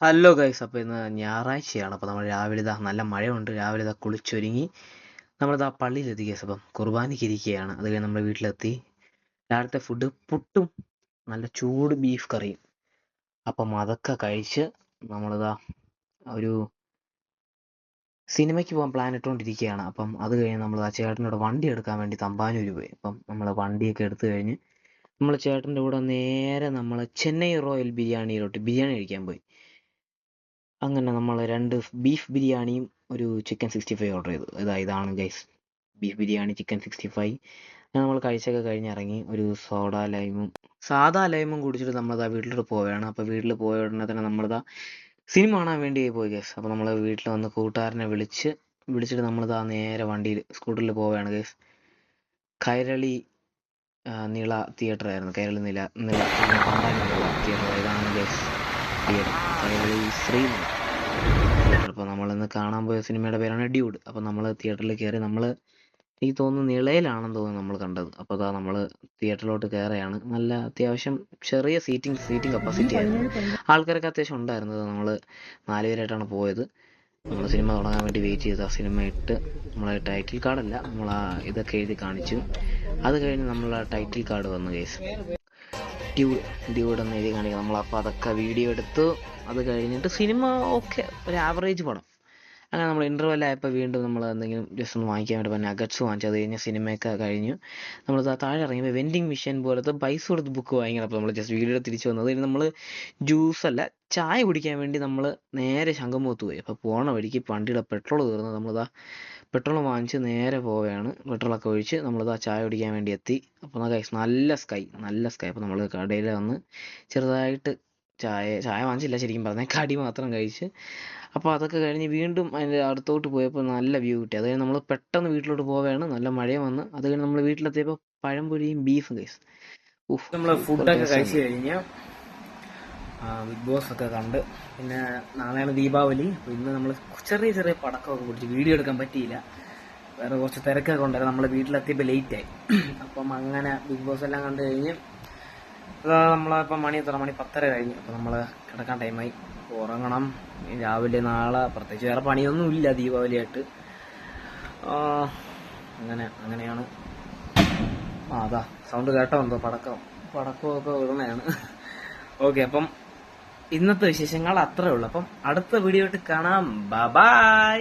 Hello guys, അപ്പോൾ ഇന്ന് ഞായറാഴ്ചയാണ്. അപ്പോൾ നമ്മൾ രാവിലെ നല്ല മഴയുണ്ട്. രാവിലെ കുളിച്ചൊരുങ്ങി നമ്മളിതാ പള്ളിയിലെത്തി ഗൈസ്. അപ്പം കുർബാനയ്ക്ക് ഇരിക്കുകയാണ്. അത് കഴിഞ്ഞ് നമ്മുടെ വീട്ടിലെത്തി. രാവിലത്തെ ഫുഡ് പുട്ടും നല്ല ചൂട് ബീഫ് കറിയും. അപ്പം അതൊക്കെ കഴിച്ച് നമ്മളിതാ ഒരു സിനിമയ്ക്ക് പോകാൻ പ്ലാൻ ഇട്ടുകൊണ്ടിരിക്കുകയാണ്. അപ്പം അത് കഴിഞ്ഞ് നമ്മൾ ആ ചേട്ടനോട് വണ്ടി എടുക്കാൻ വേണ്ടി തമ്പാനൂർ പോയി. അപ്പം നമ്മൾ വണ്ടിയൊക്കെ എടുത്തു കഴിഞ്ഞ് നമ്മൾ ചേട്ടൻ്റെ കൂടെ നേരെ നമ്മൾ ചെന്നൈ റോയൽ ബിരിയാണി കഴിക്കാൻ പോയി. അങ്ങനെ നമ്മൾ 2 ബീഫ് ബിരിയാണിയും ഒരു ചിക്കൻ 65 ഓർഡർ ചെയ്തു. ഇതാണ് ഗൈസ്, ബീഫ് ബിരിയാണി, ചിക്കൻ 65. അങ്ങനെ നമ്മൾ കഴിച്ചൊക്കെ കഴിഞ്ഞിറങ്ങി. ഒരു സാദാ ലൈമും കുടിച്ചിട്ട് നമ്മളിതാ വീട്ടിലോട്ട് പോവുകയാണ്. അപ്പോൾ വീട്ടിൽ പോയ ഉടനെ തന്നെ നമ്മളിതാ സിനിമ കാണാൻ വേണ്ടി പോയി ഗൈസ്. അപ്പോൾ നമ്മൾ വീട്ടിൽ വന്ന് കൂട്ടുകാരനെ വിളിച്ചിട്ട് നമ്മളിതാ നേരെ വണ്ടിയിൽ സ്കൂട്ടറിൽ പോവുകയാണ് ഗൈസ്. കൈരളി നിള തിയേറ്റർ ആയിരുന്നു. കൈരളി നില പണ്ടാനുള്ള തിയേറ്റർ. ഇതാണ് ഗൈസ് തിയേറ്റർ, കൈരളി ശ്രീമ തിയേറ്റർ. അപ്പോൾ നമ്മളിന്ന് കാണാൻ പോയ സിനിമയുടെ പേരാണ് ഡ്യൂഡ്. അപ്പോൾ നമ്മൾ തിയേറ്ററിൽ കയറി. എനിക്ക് തോന്നുന്നു നിളയിലാണെന്ന് തോന്നുന്നു നമ്മൾ കണ്ടത്. അപ്പോൾ അതാ നമ്മൾ തിയേറ്ററിലോട്ട് കയറുകയാണ്. നല്ല അത്യാവശ്യം ചെറിയ സീറ്റിംഗ് കപ്പാസിറ്റി ആയിരുന്നു. ആൾക്കാരൊക്കെ അത്യാവശ്യം ഉണ്ടായിരുന്നത്. നമ്മൾ 4 പേരായിട്ടാണ് പോയത്. നമ്മൾ സിനിമ തുടങ്ങാൻ വേണ്ടി വെയിറ്റ് ചെയ്ത് ആ സിനിമ ഇട്ട് നമ്മളെ ടൈറ്റിൽ കാർഡല്ല, നമ്മൾ ആ ഇതൊക്കെ എഴുതി കാണിച്ചു. അത് കഴിഞ്ഞ് നമ്മൾ ആ ടൈറ്റിൽ കാർഡ് വന്നു കേസ്. ഡ്യൂഡ് എന്ന് എഴുതി കാണിക്കുക. നമ്മളപ്പോൾ അതൊക്കെ വീഡിയോ എടുത്തു. അത് കഴിഞ്ഞിട്ട് സിനിമ ഓക്കെ, ഒരു ആവറേജ് പടം. അങ്ങനെ നമ്മൾ ഇൻ്റർവെൽ ആയപ്പോൾ വീണ്ടും നമ്മൾ എന്തെങ്കിലും ജസ്റ്റ് ഒന്ന് വാങ്ങിക്കാൻ വേണ്ടി പറഞ്ഞാൽ നഗറ്റ്സ് വാങ്ങിച്ചു. അത് കഴിഞ്ഞ് സിനിമയൊക്കെ കഴിഞ്ഞു. നമ്മൾ താഴെ ഇറങ്ങിയപ്പോൾ വെൻഡിങ് മെഷീൻ പോലത്തെ പൈസ കൊടുത്ത് ബുക്ക് വാങ്ങിക്കണം. അപ്പോൾ നമ്മൾ ജസ്റ്റ് വീഡിയോ തിരിച്ചു വന്നത്. ഇനി നമ്മൾ ജ്യൂസല്ല, ചായ കുടിക്കാൻ വേണ്ടി നമ്മൾ നേരെ ശംഖുമുഖത്ത് പോയി. അപ്പോൾ പോണ വഴിക്ക് വണ്ടിയുടെ പെട്രോൾ തീർന്നു. നമ്മളിതാ പെട്രോൾ വാങ്ങിച്ച് നേരെ പോവുകയാണ്. പെട്രോളൊക്കെ ഒഴിച്ച് നമ്മളിതാ ചായ കുടിക്കാൻ വേണ്ടി എത്തി. അപ്പോൾ നല്ല സ്കൈ. അപ്പോൾ നമ്മൾ കടയിൽ വന്ന് ചെറുതായിട്ട് ചായ വാങ്ങിച്ചില്ല, ശരിക്കും പറഞ്ഞാൽ കടി മാത്രം കഴിച്ച്. അപ്പോൾ അതൊക്കെ കഴിഞ്ഞ് വീണ്ടും അതിൻ്റെ അടുത്തോട്ട് പോയപ്പോൾ നല്ല വ്യൂ കിട്ടി. അത് കഴിഞ്ഞ് നമ്മൾ പെട്ടെന്ന് വീട്ടിലോട്ട് പോവുകയാണ്. നല്ല മഴയും വന്ന്. അത് കഴിഞ്ഞ് നമ്മൾ വീട്ടിലെത്തിയപ്പോൾ പഴംപൊരിയും ബീഫും കഴിച്ചു. നമ്മൾ ഫുഡൊക്കെ കഴിച്ച് കഴിഞ്ഞ് ബിഗ് ബോസ് ഒക്കെ കണ്ട്. പിന്നെ നാളെയാണ് ദീപാവലി. അപ്പോൾ ഇന്ന് നമ്മൾ ചെറിയ പടക്കമൊക്കെ പിടിച്ച് വീഡിയോ എടുക്കാൻ പറ്റിയില്ല. വേറെ കുറച്ച് തിരക്കൊക്കെ ഉണ്ടായിരുന്നു. നമ്മൾ വീട്ടിലെത്തിയപ്പോൾ ലേറ്റായി. അപ്പം അങ്ങനെ ബിഗ് ബോസ് എല്ലാം കണ്ടു കഴിഞ്ഞ് നമ്മളിപ്പം മണി 10:30 കഴിഞ്ഞു. അപ്പോൾ നമ്മൾ കിടക്കാൻ ടൈമായി. ഉറങ്ങണം. രാവിലെ നാളെ പ്രത്യേകിച്ച് വേറെ പണിയൊന്നും ഇല്ല ദീപാവലിയായിട്ട്. അങ്ങനെയാണ്. അതാ സൗണ്ട് കേട്ടോ എന്തോ പടക്കമൊക്കെ വിടുന്നതാണ്. ഓക്കെ, അപ്പം ഇന്നത്തെ വിശേഷങ്ങൾ അത്രേ ഉള്ളൂ. അപ്പം അടുത്ത വീഡിയോ ആയിട്ട് കാണാം. ബൈ.